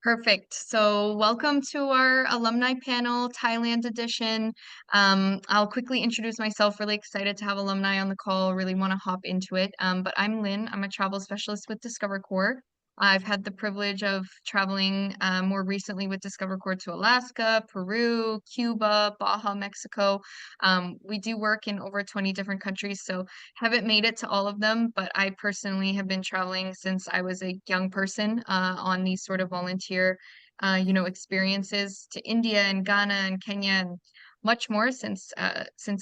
Perfect. So, welcome to our alumni panel, Thailand edition. I'll quickly introduce myself. Really excited to have alumni on the call. Really want to hop into it. But I'm Lynn. I'm a travel specialist with Discover Corps. I've had the privilege of traveling more recently with Discover Corps to Alaska, Peru, Cuba, Baja, Mexico. We do work in over 20 different countries, so haven't made it to all of them, but I personally have been traveling since I was a young person on these sort of volunteer, experiences to India and Ghana and Kenya and much more since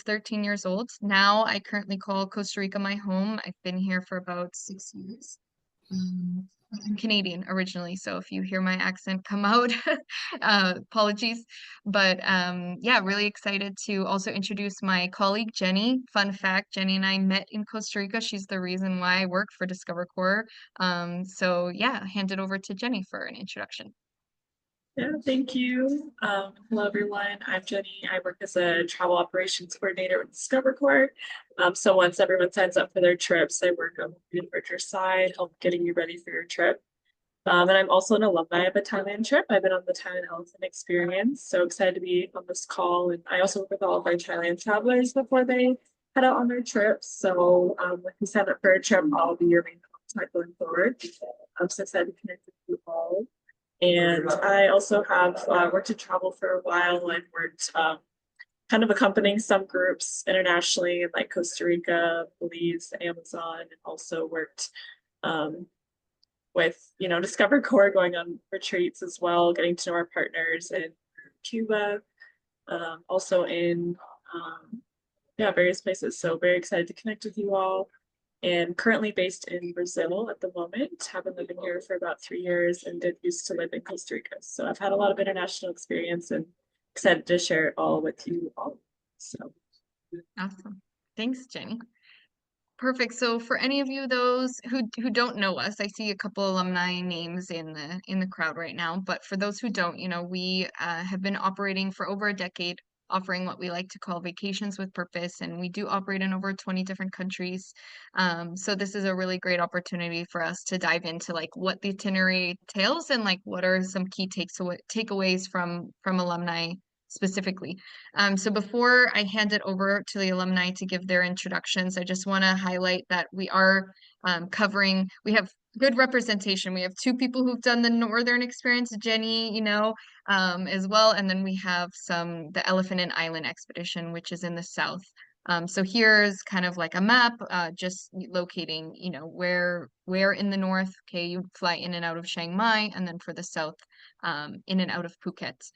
13 years old. Now I currently call Costa Rica my home. I've been here for about 6 years. I'm Canadian originally, so if you hear my accent come out, apologies. But yeah, really excited to also introduce my colleague Jenny. Fun fact, Jenny and I met in Costa Rica. She's the reason why I work for Discover Corps. So yeah, hand it over to Jenny for an introduction. Yeah, thank you. Hello, everyone. I'm Jenny. I work as a travel operations coordinator with Discover Corps. So once everyone signs up for their trips, I work on the departure side, help getting you ready for your trip. And I'm also an alumni of a Thailand trip. I've been on the Thailand Elephant Experience, so excited to be on this call. And I also work with all of our Thailand travelers before they head out on their trips. So if you sign up for a trip, I'll be your main contact going forward. I'm so excited to connect with you all. And I also have worked in travel for a while. I've worked kind of accompanying some groups internationally, like Costa Rica, Belize, Amazon, and also worked with, Discover Corps, going on retreats as well, getting to know our partners in Cuba, also in various places. So very excited to connect with you all. And currently based in Brazil at the moment. Have been living here for about 3 years and did used to live in Costa Rica. So I've had a lot of international experience and excited to share it all with you all. So Awesome. Thanks, Jenny. Perfect. So for any of you those who don't know us, I see a couple alumni names in the crowd right now. But for those who don't, we have been operating for over a decade, offering what we like to call vacations with purpose, and we do operate in over 20 different countries. So this is a really great opportunity for us to dive into like what the itinerary entails and like what are some key takeaways from alumni specifically. So before I hand it over to the alumni to give their introductions, I just want to highlight that we are we have good representation. We have two people who've done the Northern experience, Jenny, as well. And then we have the Elephant and Island expedition, which is in the South. So here's kind of like a map, just locating, where in the north, okay, you fly in and out of Chiang Mai, and then for the south, in and out of Phuket.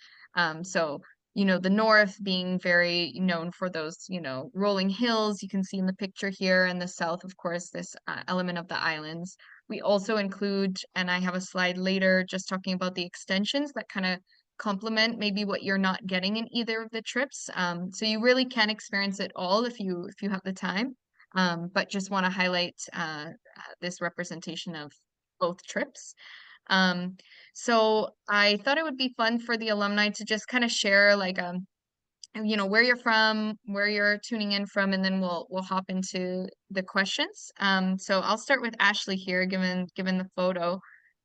So the north being very known for those, rolling hills you can see in the picture here, and the south, of course, this element of the islands. We also include, and I have a slide later just talking about the extensions that kind of complement maybe what you're not getting in either of the trips. So you really can experience it all if you have the time. But just want to highlight this representation of both trips. Um, so I thought it would be fun for the alumni to just kind of share like where you're from, where you're tuning in from, and then we'll hop into the questions. So I'll start with Ashley here, given the photo.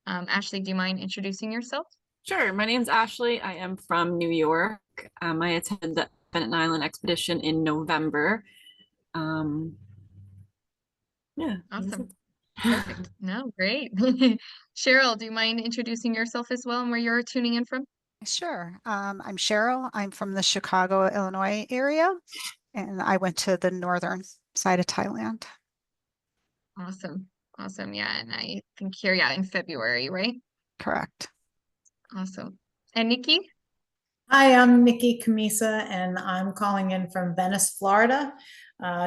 Ashley, do you mind introducing yourself? Sure. My name's Ashley. I am from New York. I attended the Bennett Island expedition in November. Um, yeah. Awesome. Perfect. No, great. Cheryl, do you mind introducing yourself as well and where you're tuning in from? Sure. I'm Cheryl. I'm from the Chicago, Illinois area, and I went to the northern side of Thailand. Awesome. Awesome. Yeah. And I think here, yeah, in February, right? Correct. Awesome. And Nikki? Hi, I'm Nikki Camisa, and I'm calling in from Venice, Florida,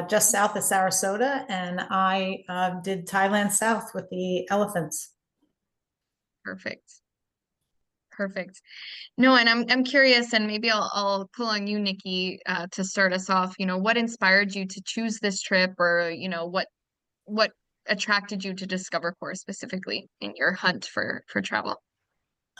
just south of Sarasota. And I did Thailand South with the elephants. Perfect. Perfect. No, and I'm curious, and maybe I'll pull on you, Nikki, to start us off. What inspired you to choose this trip, or what attracted you to Discover Corps specifically in your hunt for travel?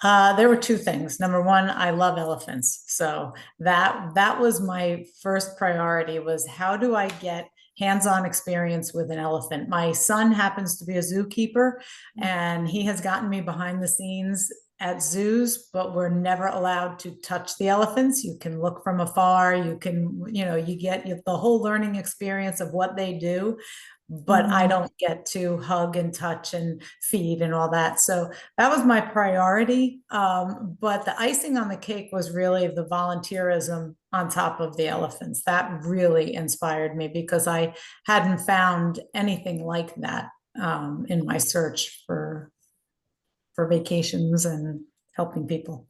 There were two things. Number one, I love elephants. So that was my first priority, was how do I get hands-on experience with an elephant? My son happens to be a zookeeper, and he has gotten me behind the scenes at zoos, but we're never allowed to touch the elephants. You can look from afar, you can, you get the whole learning experience of what they do, but I don't get to hug and touch and feed and all that. So that was my priority. But the icing on the cake was really the volunteerism on top of the elephants. That really inspired me because I hadn't found anything like that in my search for vacations and helping people.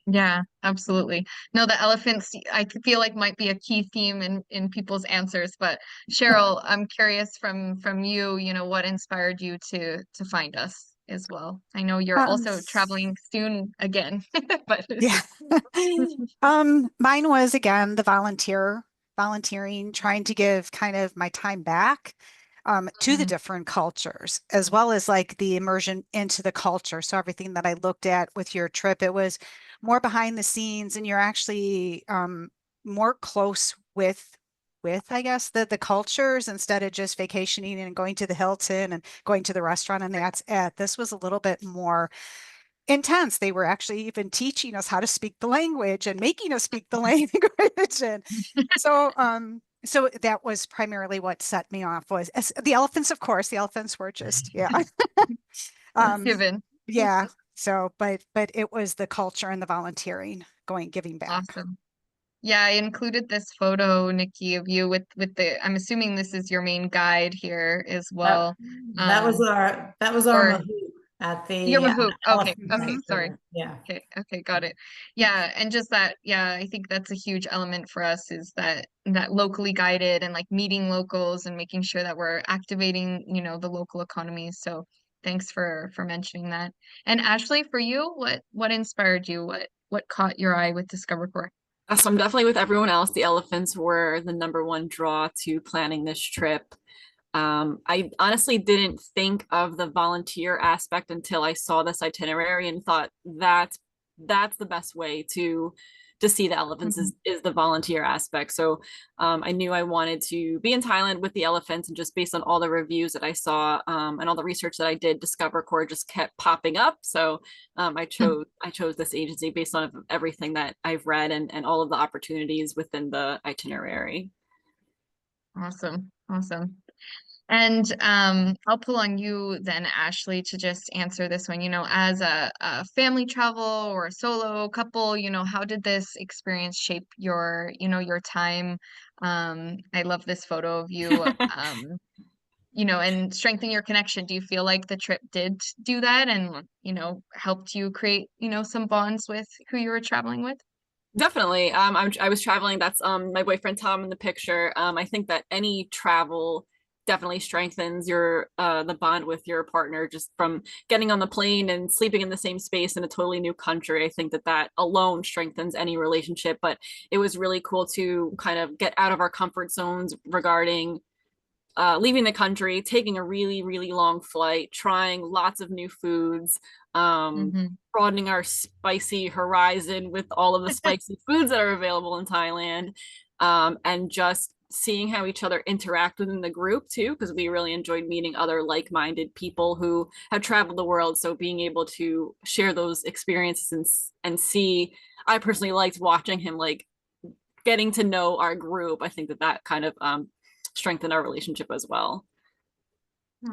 Yeah, absolutely. No, the elephants I feel like might be a key theme in people's answers, but Cheryl, I'm curious from you, what inspired you to find us as well. I know you're Um, also traveling soon again, but yeah. Mine was again the volunteering, trying to give kind of my time back to the Mhm. different cultures, as well as like the immersion into the culture. So everything that I looked at with your trip, it was more behind the scenes, and you're actually more close with I guess the cultures instead of just vacationing and going to the Hilton and going to the restaurant and that's it. This was a little bit more intense. They were actually even teaching us how to speak the language and making us speak the language. And so that was primarily what set me off was the elephants, of course. The elephants were just, yeah. That's um, given. yeah. So, but it was the culture and the volunteering, giving back. Awesome. Yeah, I included this photo, Nikki, of you with I'm assuming this is your main guide here as That, well. that was our Or Mahout at your the Mahout. Okay, elephant okay, sorry. center. Yeah. Okay, got it. Yeah, and just that, yeah, I think that's a huge element for us is that locally guided and like meeting locals and making sure that we're activating, the local economies. So thanks for mentioning that. And Ashley, for you, what inspired you? What caught your eye with Discover Core? So I'm definitely with everyone else. The elephants were the number one draw to planning this trip. I honestly didn't think of the volunteer aspect until I saw this itinerary and thought that's the best way to see the elephants is the volunteer aspect. So I knew I wanted to be in Thailand with the elephants, and just based on all the reviews that I saw and all the research that I did, Discover Corps just kept popping up. So I chose this agency based on everything that I've read and all of the opportunities within the itinerary. Awesome. Awesome. And I'll pull on you then, Ashley, to just answer this one. As a family travel or a solo couple, how did this experience shape your time? I love this photo of you, and strengthen your connection. Do you feel like the trip did do that and, helped you create, some bonds with who you were traveling with? Definitely. I was traveling. That's my boyfriend Tom in the picture. I think that any travel definitely strengthens your the bond with your partner just from getting on the plane and sleeping in the same space in a totally new country. I think that alone strengthens any relationship, but it was really cool to kind of get out of our comfort zones regarding leaving the country, taking a really, really long flight, trying lots of new foods, Mm-hmm. broadening our spicy horizon with all of the spicy foods that are available in Thailand, and just seeing how each other interact within the group too, because we really enjoyed meeting other like-minded people who have traveled the world. So being able to share those experiences and see, I personally liked watching him like getting to know our group. I think that kind of strengthen our relationship as well.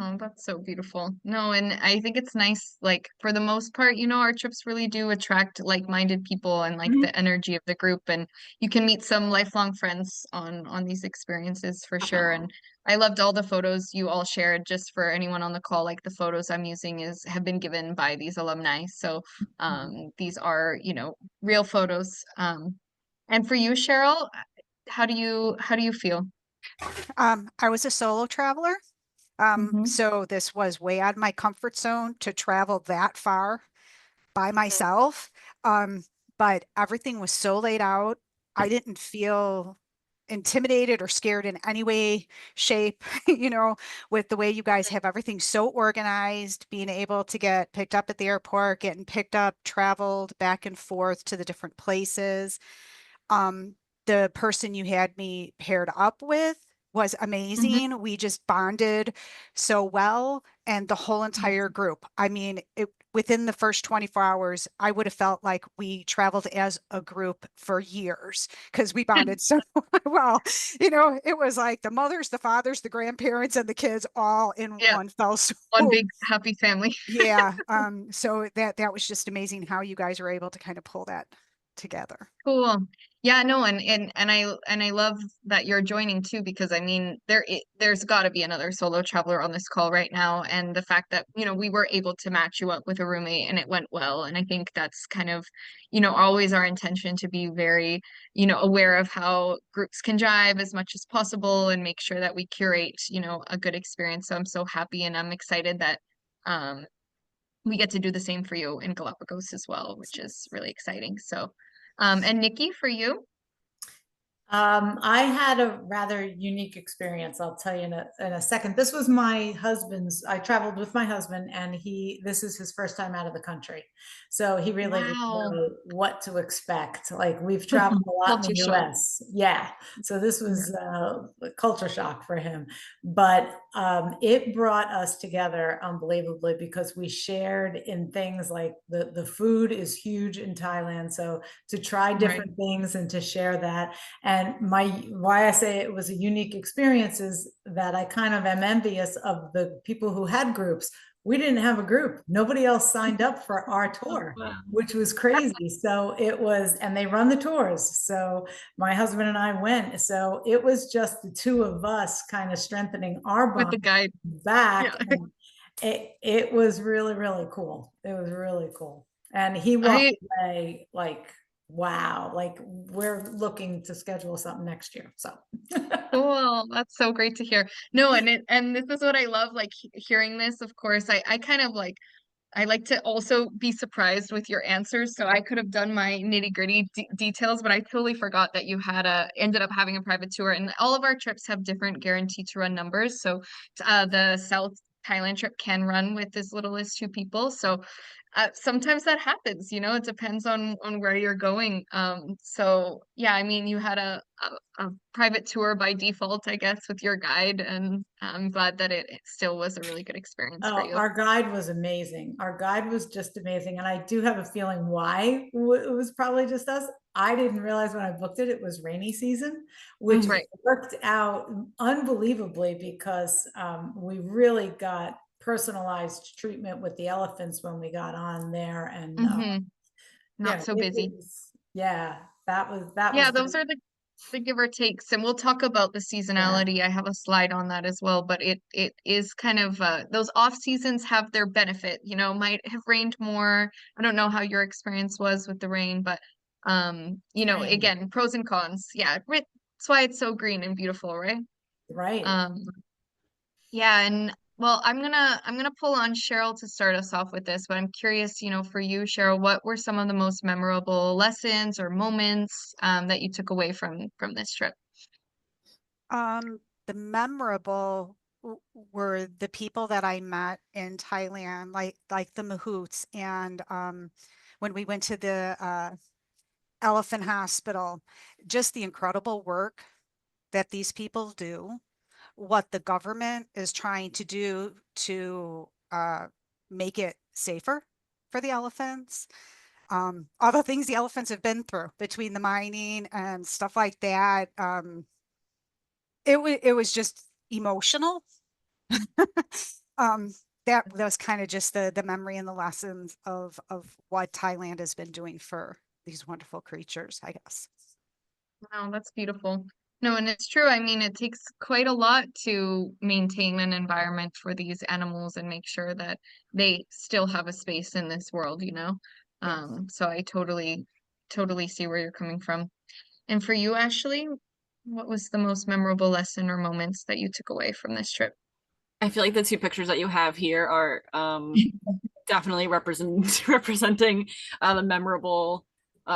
Oh, that's so beautiful. No, and I think it's nice, like for the most part, our trips really do attract like-minded people and like Mhm. the energy of the group, and you can meet some lifelong friends on these experiences for sure. And Definitely. I loved all the photos you all shared. Just for anyone on the call, like the photos I'm using have been given by these alumni. So these are, real photos. And for you, Cheryl, how do you feel? I was a solo traveler. Mm-hmm. So this was way out of my comfort zone to travel that far by myself. Um, but everything was so laid out. I didn't feel intimidated or scared in any way, shape, with the way you guys have everything so organized, being able to get picked up at the airport, getting picked up, traveled back and forth to the different places. Um, the person you had me paired up with was amazing. We just bonded so well, and the whole entire group. I mean, within the first 24 hours, I would have felt like we traveled as a group for years because we bonded so well. You know, it was like the mothers, the fathers, the grandparents, and the kids all in Yeah, one fell swoop. one big happy family. Yeah. So that was just amazing how you guys were able to kind of pull that together. Cool. Yeah, no, and I love that you're joining too, because I mean there's got to be another solo traveler on this call right now, and the fact that, you know, we were able to match you up with a roommate and it went well, and I think that's kind of, you know, always our intention to be very, you know, aware of how groups can jive as much as possible and make sure that we curate, you know, a good experience. So I'm so happy and I'm excited that um we get to do the same for you in Galapagos as well, which is really exciting. So, and Nikki, for you? I had a rather unique experience. I'll tell you in a second. This was my husband's. I traveled with my husband, and this is his first time out of the country. So he really didn't Wow. know what to expect. Like, we've traveled a lot in Culture the shock. US. Yeah. So this was a culture shock for him. But it brought us together unbelievably, because we shared in things like the food is huge in Thailand. So to try different things and to share that. And why I say it was a unique experience is that I kind of am envious of the people who had groups. We didn't have a group. Nobody else signed up for our tour, which was crazy. So it was, and they run the tours. So my husband and I went. So it was just the two of us kind of strengthening our With the bond guide. back. Yeah. And it was really, really cool. It was really cool. And he walked away like, wow, like, we're looking to schedule something next year. So Cool. That's so great to hear. No, and this is what I love, like hearing this. Of course, I kind of like, I like to also be surprised with your answers. So I could have done my nitty-gritty details, but I totally forgot that you had ended up having a private tour, and all of our trips have different guaranteed to run numbers. So the South Thailand trip can run with as little as 2 people. So sometimes that happens, you know, it depends on where you're going. So yeah, I mean, you had a private tour by default, I guess, with your guide, and I'm glad that it still was a really good experience for you. our guide was amazing. Our guide was just amazing. And I do have a feeling why it was probably just us. I didn't realize when I booked it, it was rainy season, which Right. worked out unbelievably, because we really got personalized treatment with the elephants when we got on there. And Not so busy. yeah, that was Yeah, great. those are the give or takes, and we'll talk about the seasonality. I have a slide on that as well, but it is kind of those off seasons have their benefit, you know, might have rained more. I don't know how your experience was with the rain, but you know, Rain. again, pros and cons. Yeah, that's why it's so green and beautiful, right? Right. Yeah, and well, I'm gonna pull on Cheryl to start us off with this, but I'm curious, you know, for you, Cheryl, what were some of the most memorable lessons or moments that you took away from this trip? The memorable were the people that I met in Thailand, like the Mahoots, and when we went to the elephant hospital, just the incredible work that these people do, what the government is trying to do to make it safer for the elephants. All the things the elephants have been through between the mining and stuff like that. It was just emotional. um, that was kind of just the memory and the lessons of what Thailand has been doing for these wonderful creatures, I guess. Wow, that's beautiful. No, and it's true. I mean, it takes quite a lot to maintain an environment for these animals and make sure that they still have a space in this world, you know? Yes. So I totally see where you're coming from. And for you, Ashley, what was the most memorable lesson or moments that you took away from this trip? I feel like the two pictures that you have here are definitely representing the memorable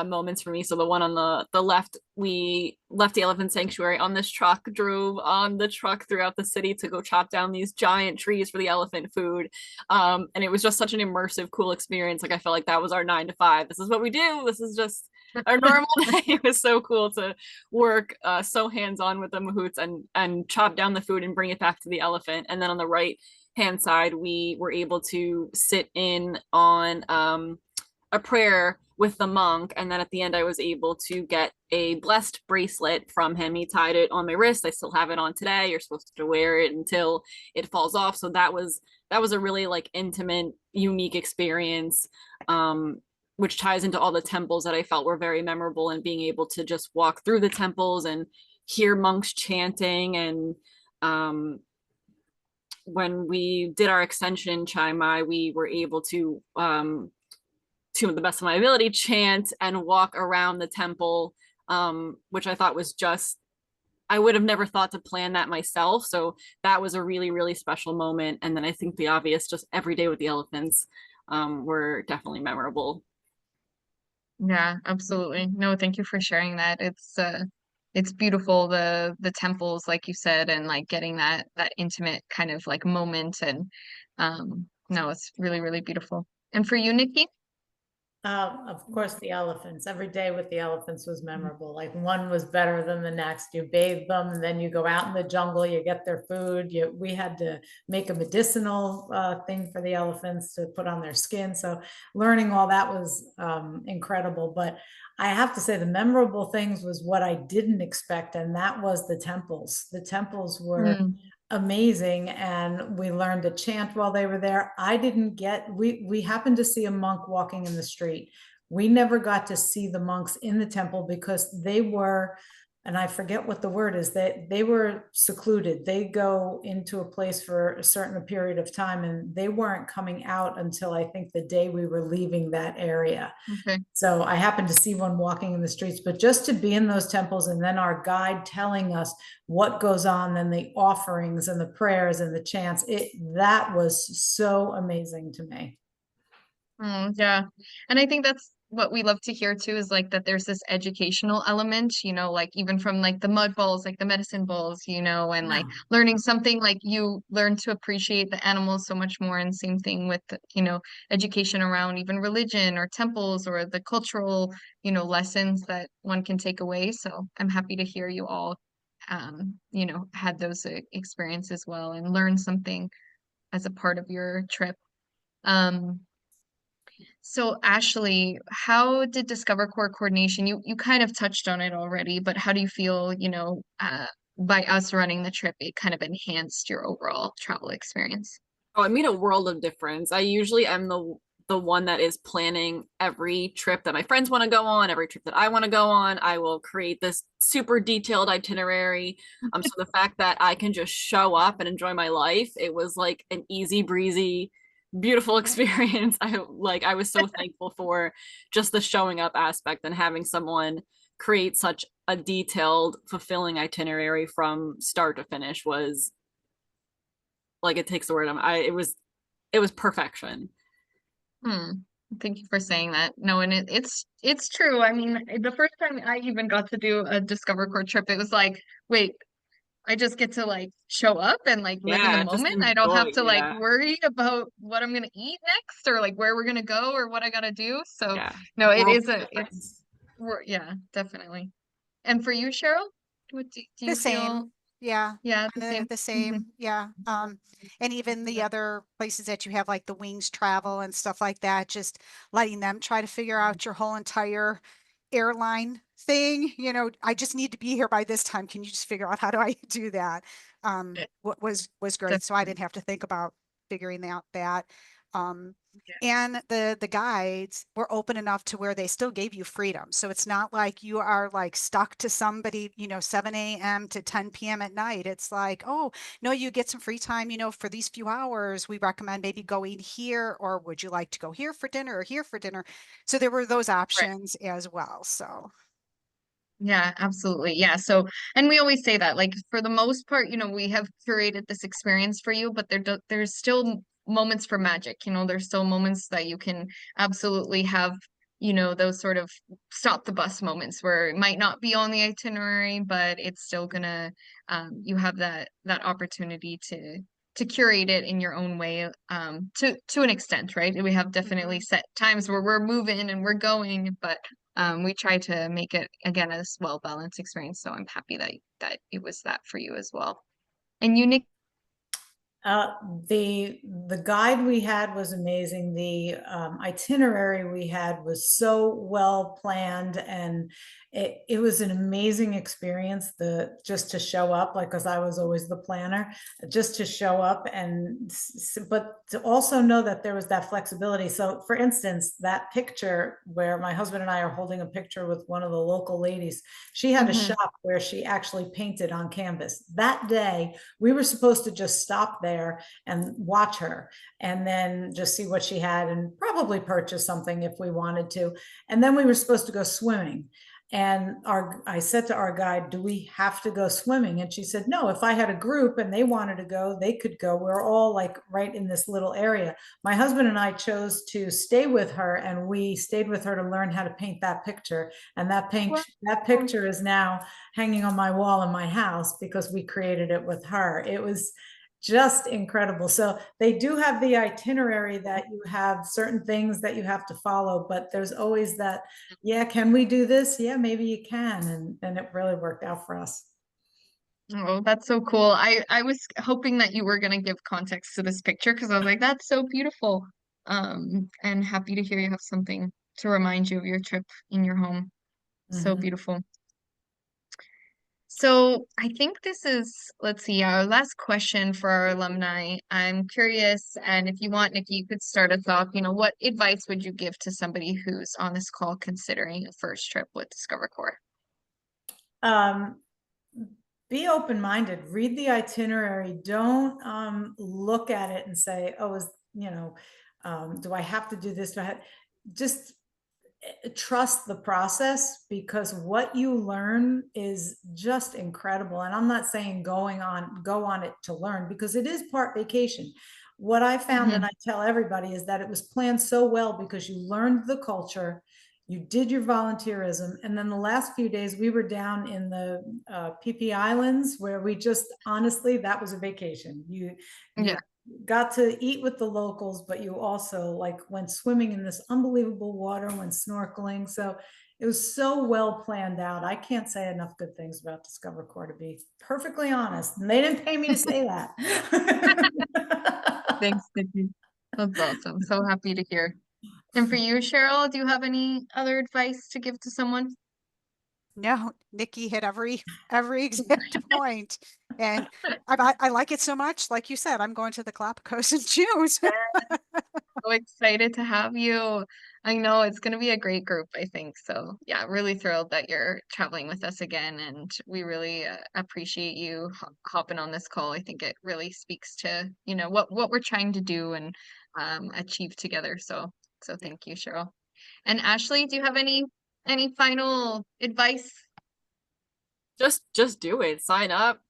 moments for me. So the one on the left, we left the elephant sanctuary on this truck, drove on the truck throughout the city to go chop down these giant trees for the elephant food. And it was just such an immersive, cool experience. Like, I felt like that was our 9 to 5. This is what we do. This is just a normal day. It was so cool to work so hands-on with the mahouts and chop down the food and bring it back to the elephant. And then on the right hand side, we were able to sit in on a prayer with the monk. And then at the end, I was able to get a blessed bracelet from him. He tied it on my wrist. I still have it on today. You're supposed to wear it until it falls off. So that was a really like intimate, unique experience, which ties into all the temples that I felt were very memorable, and being able to just walk through the temples and hear monks chanting. And when we did our extension in Chiang Mai, we were able to the best of my ability, chant and walk around the temple, which I thought was just, I would have never thought to plan that myself. So that was a really, really special moment. And then I think the obvious, just every day with the elephants, were definitely memorable. Yeah, absolutely. No, thank you for sharing that. It's beautiful, the temples, like you said, and like getting that intimate kind of like moment. And no, it's really, really beautiful. And for you, Nikki? Of course, the elephants. Every day with the elephants was memorable. Like one was better than the next. You bathe them, and then you go out in the jungle. You get their food. We had to make a medicinal thing for the elephants to put on their skin. So learning all that was incredible. But I have to say, the memorable things was what I didn't expect, and that was the temples. The temples were amazing, and we learned to chant while they were there. I didn't get, we happened to see a monk walking in the street. We never got to see the monks in the temple because they were, and I forget what the word is, that they were secluded. They go into a place for a certain period of time, and they weren't coming out until I think the day we were leaving that area. Okay. So I happened to see one walking in the streets, but just to be in those temples, and then our guide telling us what goes on, and the offerings and the prayers and the chants, that was so amazing to me. Yeah. And I think that's what we love to hear too, is like that there's this educational element, like even from like the mud balls, like the medicine balls, and like learning something, like you learn to appreciate the animals so much more. And same thing with, education around even religion or temples or the cultural, lessons that one can take away. So I'm happy to hear you all, had those experiences as well and learn something as a part of your trip. So Ashley, how did Discover Core coordination, you kind of touched on it already, but how do you feel, by us running the trip, it kind of enhanced your overall travel experience? Oh, it made a world of difference. I usually am the one that is planning every trip that my friends want to go on, every trip that I want to go on. I will create this super detailed itinerary. So the fact that I can just show up and enjoy my life, it was like an easy breezy, beautiful experience. I was so thankful for just the showing up aspect, and having someone create such a detailed, fulfilling itinerary from start to finish was like, it takes the word. It was perfection. Thank you for saying that. No, and it's true. I mean, the first time I even got to do a Discover Core trip, it was like, wait, I just get to like show up and like live in the Just moment. I don't have enjoy. to like worry about what I'm gonna eat next or like where we're gonna go or what I gotta do. So no, yeah, definitely. And for you, Cheryl, what do The you same. feel? Yeah. Yeah, the Kinda same. the same. Yeah. And even the other places that you have, like the wings travel and stuff like that, just letting them try to figure out your whole entire airline thing. I just need to be here by this time. Can you just figure out how do I do that? What was great. So I Definitely. didn't have to think about figuring out that. Yeah. And the guides were open enough to where they still gave you freedom. So it's not like you are like stuck to somebody, 7 a.m. to 10 p.m. at night. It's like, oh, no, you get some free time, for these few hours. We recommend maybe going here, or would you like to go here for dinner or here for dinner? So there were those Right. options as well. So Yeah, absolutely. Yeah. So, and we always say that, like, for the most part, we have curated this experience for you, but there's still moments for magic. There's still moments that you can absolutely have, those sort of stop the bus moments where it might not be on the itinerary, but it's still gonna, you have that opportunity to curate it in your own way, to an extent, right? We have definitely set times where we're moving and we're going, but we try to make it again as well balanced experience. So I'm happy that it was that for you as well. And you, Nick. Uh, the guide we had was amazing. The itinerary we had was so well planned, and it was an amazing experience. Just to show up, like, because I was always the planner, just to show up but to also know that there was that flexibility. So, for instance, that picture where my husband and I are holding a picture with one of the local ladies, she had a shop where she actually painted on canvas. That day, we were supposed to just stop there and watch her and then just see what she had and probably purchase something if we wanted to. And then we were supposed to go swimming. And I said to our guide, do we have to go swimming? And she said, no, if I had a group and they wanted to go, they could go. We're all like right in this little area. My husband and I chose to stay with her, and we stayed with her to learn how to paint that picture. And that picture is now hanging on my wall in my house because we created it with her. It was just incredible. So they do have the itinerary that you have certain things that you have to follow, but there's always that, yeah, can we do this? Yeah, maybe you can. And it really worked out for us. Oh, that's so cool. I was hoping that you were gonna give context to this picture because I was like, that's so beautiful. And happy to hear you have something to remind you of your trip in your home. So beautiful. So I think this is, let's see, our last question for our alumni. I'm curious, and if you want, Nikki, you could start us off. What advice would you give to somebody who's on this call considering a first trip with Discover Corps? Be open-minded, read the itinerary. Don't look at it and say, oh, do I have to do this? Just trust the process, because what you learn is just incredible. And I'm not saying go on it to learn, because it is part vacation. What I found, and I tell everybody, is that it was planned so well because you learned the culture, you did your volunteerism, and then the last few days we were down in the PP Islands, where we just, honestly, that was a vacation. You got to eat with the locals, but you also like went swimming in this unbelievable water, went snorkeling. So it was so well planned out. I can't say enough good things about Discover Corps, to be perfectly honest. And they didn't pay me to say that. Thanks, Nikki. That's awesome. So happy to hear. And for you, Cheryl, do you have any other advice to give to someone? No, Nikki hit every exact point. And I like it so much. Like you said, I'm going to the Galapagos in June. So excited to have you. I know it's going to be a great group, I think. So, yeah, really thrilled that you're traveling with us again. And we really appreciate you hopping on this call. I think it really speaks to, what we're trying to do and achieve together. So thank you, Cheryl. And Ashley, do you have any final advice? Just do it. Sign up,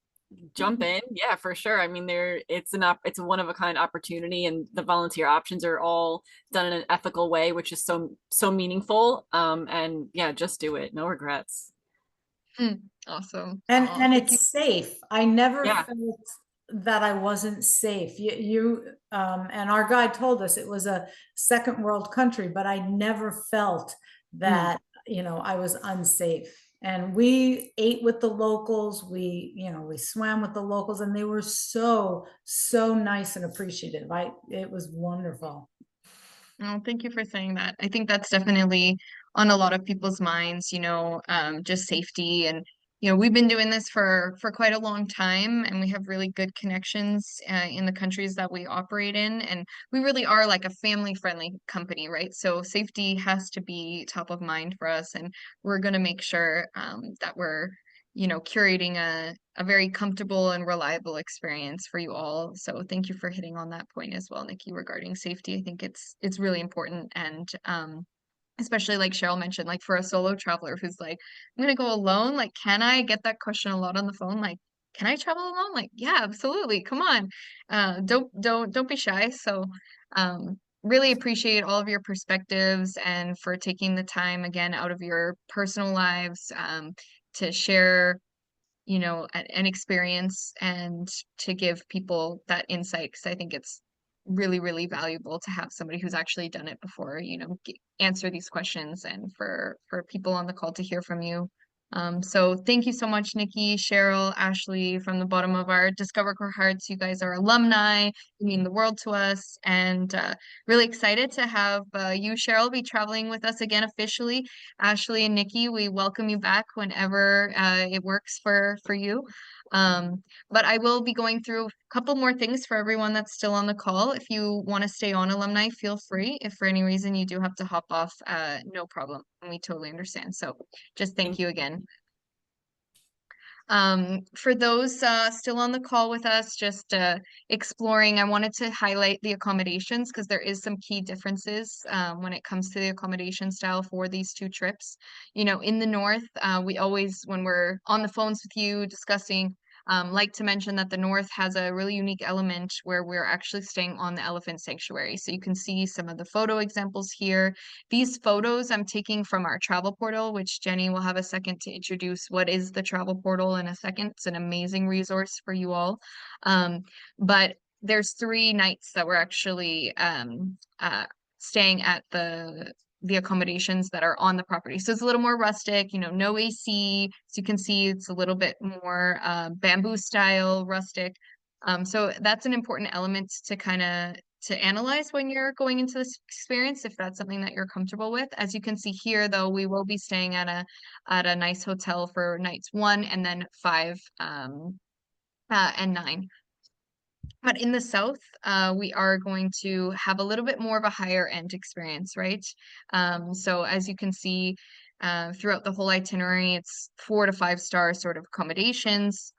jump in. Yeah, for sure. I mean, it's a one of a kind opportunity, and the volunteer options are all done in an ethical way, which is so meaningful. And yeah, just do it. No regrets. Awesome. And Thank you. it's safe. I never Yeah. felt that I wasn't safe. And our guide told us it was a second world country, but I never felt that, I was unsafe. And we ate with the locals. We swam with the locals, and they were so nice and appreciative. It was wonderful. Oh, thank you for saying that. I think that's definitely on a lot of people's minds, just safety. And, we've been doing this for quite a long time, and we have really good connections in the countries that we operate in. And we really are like a family-friendly company, right? So safety has to be top of mind for us. And we're going to make sure that we're curating a very comfortable and reliable experience for you all. So thank you for hitting on that point as well, Nikki, regarding safety. I think it's really important. And especially like Cheryl mentioned, like for a solo traveler who's like, I'm gonna go alone, like, can I get that question a lot on the phone? Like, can I travel alone? Like, yeah, absolutely. Come on. Don't be shy. So really appreciate all of your perspectives and for taking the time again out of your personal lives to share, an experience and to give people that insight, because I think it's really, really valuable to have somebody who's actually done it before, you know, answer these questions, and for people on the call to hear from you. So thank you so much, Nikki, Cheryl, Ashley, from the bottom of our Discover Core hearts. You guys are alumni, you mean the world to us, and really excited to have you, Cheryl, be traveling with us again officially. Ashley and Nikki, we welcome you back whenever it works for you. But I will be going through a couple more things for everyone that's still on the call. If you want to stay on, alumni, feel free. If for any reason you do have to hop off, no problem. And we totally understand. So just thank you again. For those still on the call with us, just exploring, I wanted to highlight the accommodations because there is some key differences when it comes to the accommodation style for these two trips. You know, in the north, we always, when we're on the phones with you discussing, like to mention that the north has a really unique element where we're actually staying on the elephant sanctuary. So you can see some of the photo examples here. These photos I'm taking from our travel portal, which Jenny will have a second to introduce what is the travel portal in a second. It's an amazing resource for you all. But there's 3 nights that we're actually staying at the accommodations that are on the property. So it's a little more rustic, you know, no AC. So you can see it's a little bit more bamboo style, rustic. So that's an important element to kind of to analyze when you're going into this experience, if that's something that you're comfortable with. As you can see here, though, we will be staying at a nice hotel for nights 1 and then 5 and 9. But in the south, we are going to have a little bit more of a higher end experience, right? So as you can see, throughout the whole itinerary, it's 4 to 5 star sort of accommodations.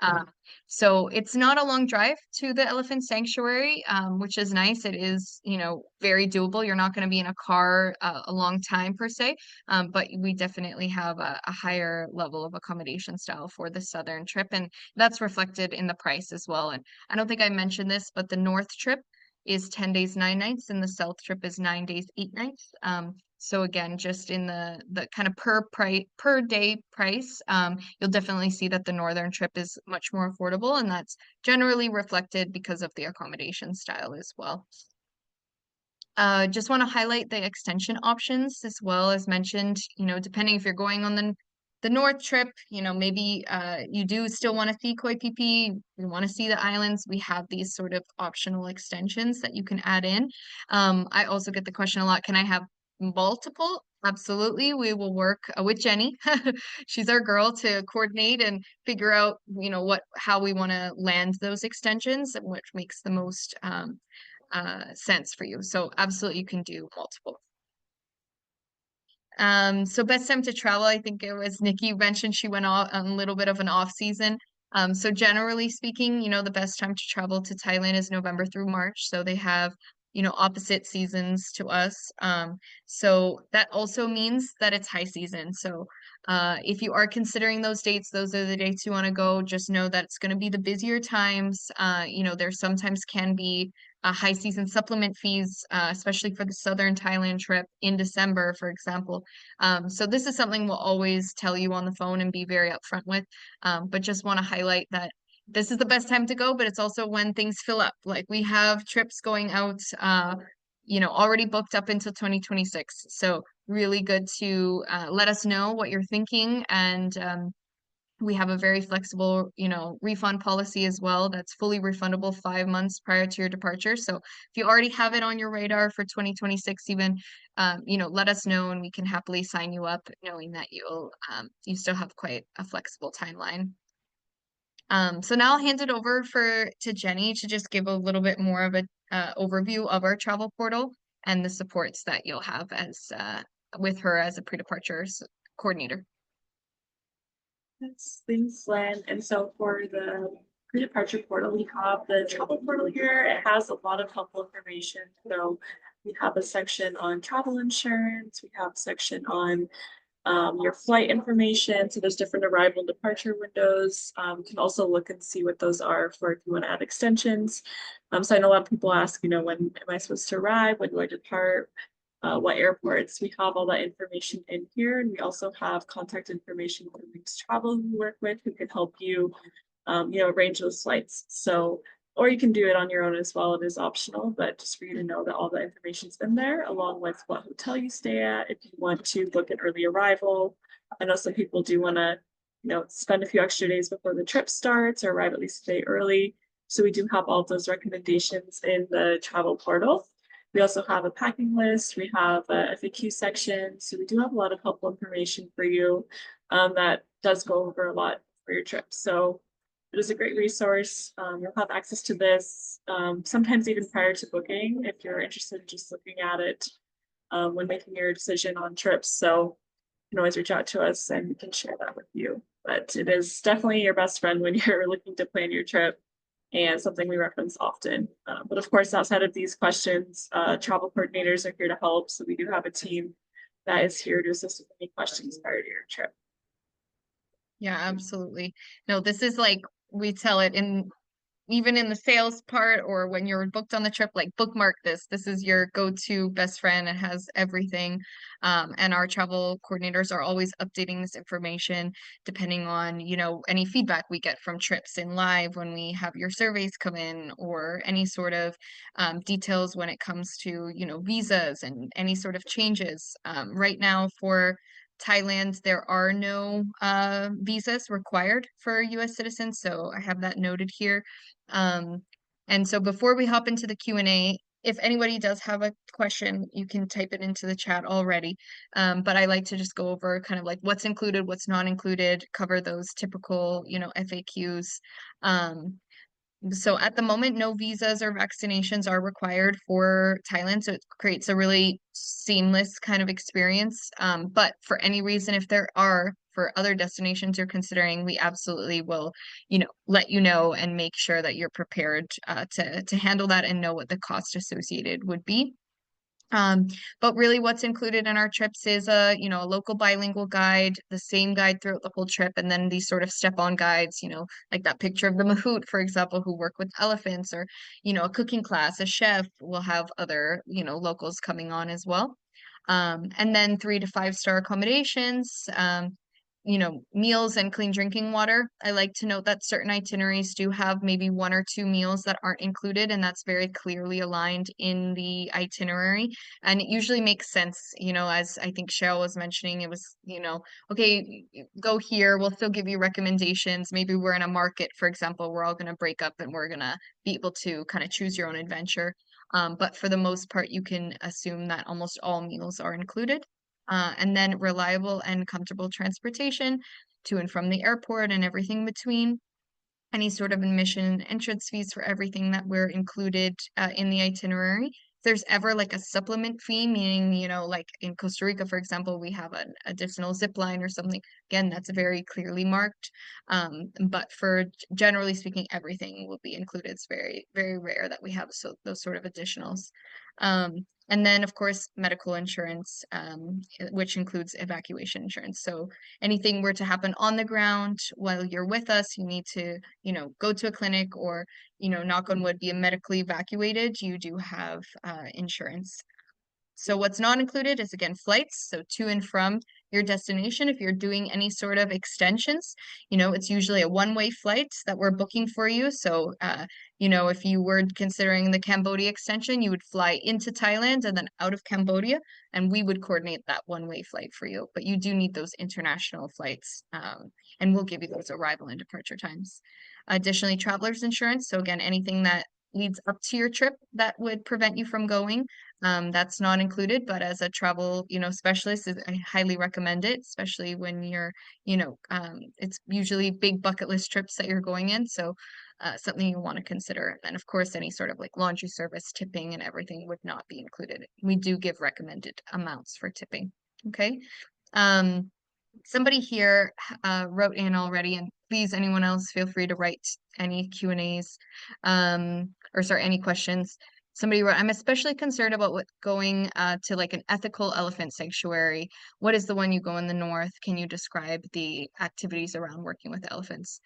So it's not a long drive to the elephant sanctuary, which is nice. It is, you know, very doable. You're not going to be in a car a long time per se, but we definitely have a higher level of accommodation style for the southern trip, and that's reflected in the price as well. And I don't think I mentioned this, but the north trip is 10 days, 9 nights, and the south trip is 9 days, 8 nights. So again, just in the kind of per day price, you'll definitely see that the northern trip is much more affordable, and that's generally reflected because of the accommodation style as well. Just want to highlight the extension options as well. As mentioned, you know, depending if you're going on the north trip, you know, maybe you do still want to see Koi Phi, you want to see the islands, we have these sort of optional extensions that you can add in. I also get the question a lot, can I have multiple? Absolutely. We will work with Jenny. She's our girl to coordinate and figure out, you know, how we want to land those extensions and which makes the most sense for you. So absolutely you can do multiple. So best time to travel, I think it was Nikki mentioned she went on a little bit of an off season. So generally speaking, you know, the best time to travel to Thailand is November through March. So they have, you know, opposite seasons to us. So that also means that it's high season. So if you are considering those dates, those are the dates you want to go. Just know that it's going to be the busier times. You know, there sometimes can be high season supplement fees, especially for the southern Thailand trip in December, for example. So this is something we'll always tell you on the phone and be very upfront with. But just want to highlight that this is the best time to go, but it's also when things fill up. Like we have trips going out, you know, already booked up until 2026. So really good to let us know what you're thinking, and we have a very flexible, you know, refund policy as well. That's fully refundable 5 months prior to your departure. So if you already have it on your radar for 2026, even, you know, let us know and we can happily sign you up, knowing that you still have quite a flexible timeline. So now I'll hand it over to Jenny to just give a little bit more of a overview of our travel portal and the supports that you'll have as with her as a pre-departure coordinator. Yes, thanks, Lynn. And so for the pre-departure portal, we have the travel portal here. It has a lot of helpful information. So we have a section on travel insurance. We have a section on your flight information. So there's different arrival and departure windows. You can also look and see what those are for if you want to add extensions. So I know a lot of people ask, you know, when am I supposed to arrive? When do I depart? What airports? We have all that information in here, and we also have contact information from Wings Travel who we work with, who can help you, you know, arrange those flights. So or you can do it on your own as well. It is optional, but just for you to know that all the information's in there, along with what hotel you stay at. If you want to book an early arrival, I know some people do want to, spend a few extra days before the trip starts or arrive at least a day early. So we do have all those recommendations in the travel portal. We also have a packing list. We have a FAQ section. So we do have a lot of helpful information for you that does go over a lot for your trip. So it is a great resource. You'll have access to this sometimes even prior to booking if you're interested in just looking at it when making your decision on trips. So you can always reach out to us and we can share that with you. But it is definitely your best friend when you're looking to plan your trip and something we reference often. But of course, outside of these questions, travel coordinators are here to help. So we do have a team that is here to assist with any questions prior to your trip. Yeah, absolutely. No, this is like we tell it even in the sales part or when you're booked on the trip, like bookmark this. This is your go-to best friend. It has everything. And our travel coordinators are always updating this information depending on, any feedback we get from trips in live when we have your surveys come in or any sort of details when it comes to, visas and any sort of changes. Right now for Thailand, there are no visas required for US citizens, so I have that noted here. And so before we hop into the Q&A, if anybody does have a question, you can type it into the chat already. But I like to just go over kind of like what's included, what's not included, cover those typical, FAQs. So at the moment, no visas or vaccinations are required for Thailand. So it creates a really seamless kind of experience. But for any reason, if there are for other destinations you're considering, we absolutely will, let you know and make sure that you're prepared to handle that and know what the cost associated would be. But really what's included in our trips is a local bilingual guide, the same guide throughout the whole trip, and then these sort of step-on guides, like that picture of the mahout, for example, who work with elephants, or, a cooking class, a chef. Will have other, locals coming on as well. And then 3 to 5 star accommodations, meals and clean drinking water. I like to note that certain itineraries do have maybe 1 or 2 meals that aren't included, and that's very clearly aligned in the itinerary. And it usually makes sense, as I think Cheryl was mentioning, it was, okay, go here, we'll still give you recommendations. Maybe we're in a market, for example, we're all going to break up and we're going to be able to kind of choose your own adventure. But for the most part, you can assume that almost all meals are included. And then reliable and comfortable transportation to and from the airport and everything between. Any sort of admission and entrance fees for everything that were included in the itinerary. If there's ever like a supplement fee, meaning, like in Costa Rica, for example, we have an additional zip line or something. Again, that's very clearly marked. But for generally speaking, everything will be included. It's very, very rare that we have those sort of additionals. And then, of course, medical insurance, which includes evacuation insurance. So anything were to happen on the ground while you're with us, you need to, go to a clinic or, knock on wood, be medically evacuated, you do have insurance. So what's not included is, again, flights, so to and from your destination. If you're doing any sort of extensions, it's usually a one-way flight that we're booking for you. So, if you were considering the Cambodia extension, you would fly into Thailand and then out of Cambodia, and we would coordinate that one-way flight for you. But you do need those international flights, and we'll give you those arrival and departure times. Additionally, traveler's insurance. So again, anything that leads up to your trip that would prevent you from going, that's not included, but as a travel, specialist, I highly recommend it, especially when you're, it's usually big bucket list trips that you're going in. So something you want to consider. And of course, any sort of like laundry service, tipping and everything would not be included. We do give recommended amounts for tipping. Okay. Somebody here wrote in already, and please, anyone else, feel free to write any Q&As, or sorry, any questions. Somebody wrote, I'm especially concerned about going to like an ethical elephant sanctuary. What is the one you go in the north? Can you describe the activities around working with elephants?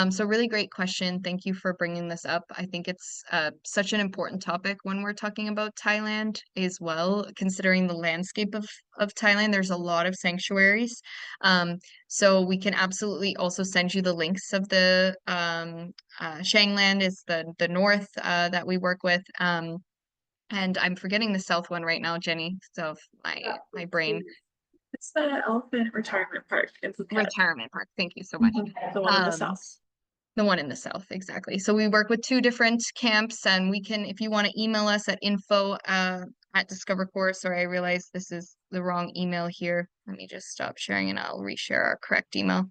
So really great question. Thank you for bringing this up. I think it's such an important topic when we're talking about Thailand as well, considering the landscape of Thailand. There's a lot of sanctuaries. So we can absolutely also send you the links of the Shangland is the north that we work with. And I'm forgetting the south one right now, Jenny. So my brain. It's the Elephant Retirement Park in Phuket. Retirement Park. Thank you so much. The one in the south. The one in the south, exactly. So we work with 2 different camps, and we can, if you want to email us at info at Discover Course. Sorry, I realize this is the wrong email here. Let me just stop sharing and I'll reshare our correct email.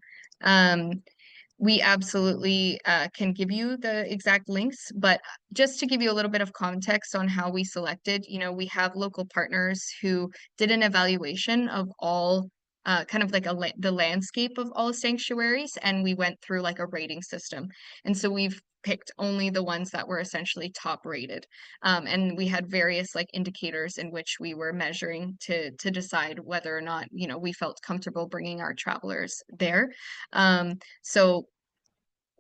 We absolutely can give you the exact links, but just to give you a little bit of context on how we selected, you know, we have local partners who did an evaluation of all kind of like the landscape of all sanctuaries, and we went through like a rating system. And so we've picked only the ones that were essentially top rated. And we had various like indicators in which we were measuring to decide whether or not, you know, we felt comfortable bringing our travelers there. So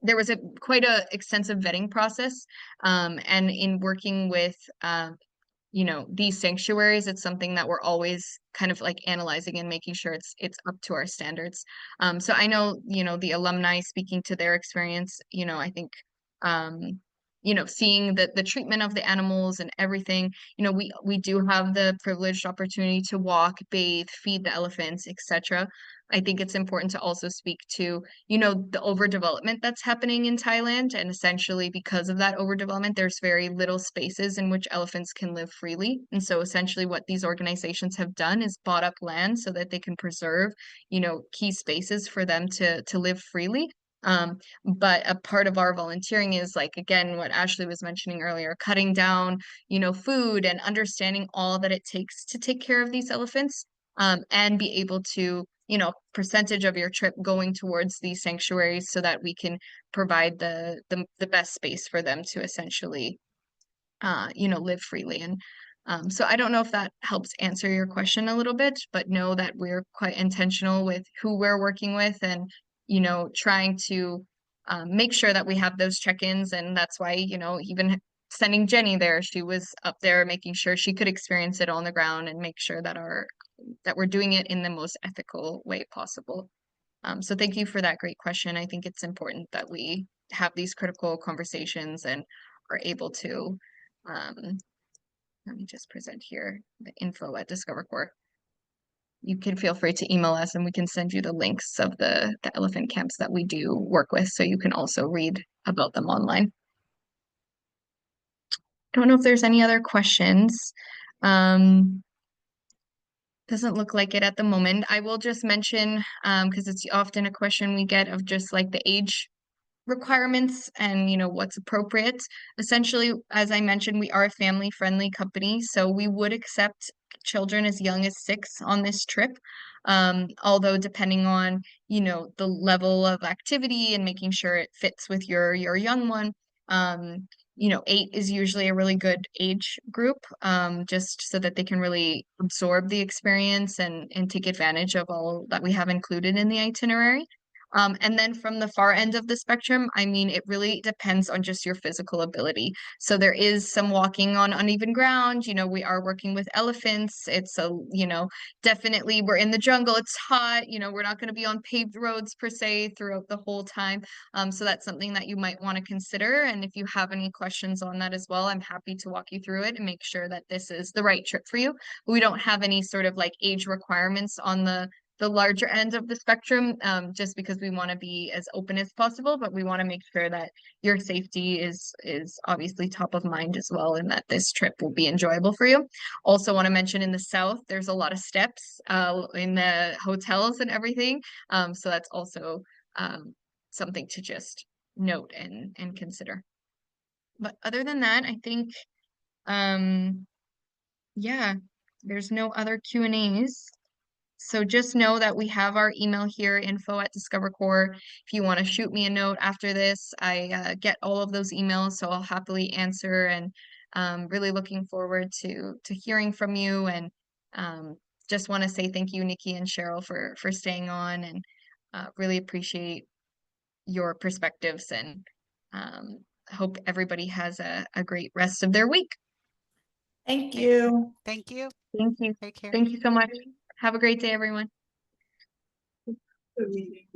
there was quite a extensive vetting process, and in working with you know, these sanctuaries, it's something that we're always kind of like analyzing and making sure it's up to our standards. So I know, you know, the alumni speaking to their experience, you know, I think you know, seeing the treatment of the animals and everything, you know, we do have the privileged opportunity to walk, bathe, feed the elephants, etc. I think it's important to also speak to, you know, the overdevelopment that's happening in Thailand. And essentially, because of that overdevelopment, there's very little spaces in which elephants can live freely. And so essentially what these organizations have done is bought up land so that they can preserve, you know, key spaces for them to live freely. But a part of our volunteering is like, again, what Ashley was mentioning earlier, cutting down, you know, food and understanding all that it takes to take care of these elephants, and be able to, you know, percentage of your trip going towards these sanctuaries so that we can provide the best space for them to essentially, you know, live freely. And so I don't know if that helps answer your question a little bit, but know that we're quite intentional with who we're working with and, you know, trying to make sure that we have those check-ins. And that's why, you know, even sending Jenny there, she was up there making sure she could experience it on the ground and make sure that we're doing it in the most ethical way possible. So thank you for that great question. I think it's important that we have these critical conversations and are able to, let me just present here the info at Discover Corps. You can feel free to email us and we can send you the links of the elephant camps that we do work with, so you can also read about them online. Don't know if there's any other questions. Doesn't look like it at the moment. I will just mention, because it's often a question we get of just like the age requirements and, you know, what's appropriate. Essentially, as I mentioned, we are a family friendly company, so we would accept children as young as 6 on this trip. Although depending on, you know, the level of activity and making sure it fits with your young one, you know, 8 is usually a really good age group, just so that they can really absorb the experience and take advantage of all that we have included in the itinerary. And then from the far end of the spectrum, I mean, it really depends on just your physical ability. So there is some walking on uneven ground. You know, we are working with elephants. It's you know, definitely we're in the jungle. It's hot. You know, we're not going to be on paved roads per se throughout the whole time. So that's something that you might want to consider. And if you have any questions on that as well, I'm happy to walk you through it and make sure that this is the right trip for you. We don't have any sort of like age requirements on the larger end of the spectrum, just because we want to be as open as possible, but we want to make sure that your safety is obviously top of mind as well, and that this trip will be enjoyable for you. Also want to mention in the south, there's a lot of steps in the hotels and everything. So that's also something to just note and consider. But other than that, I think, yeah, there's no other Q&As. So just know that we have our email here, info@Discover Corps. If you want to shoot me a note after this, I get all of those emails, so I'll happily answer, and really looking forward to hearing from you. And just want to say thank you, Nikki and Cheryl, for staying on, and really appreciate your perspectives, and hope everybody has a great rest of their week. Thank you. Thank you. Thank you. Take care. Thank you so much. Have a great day, everyone. The meeting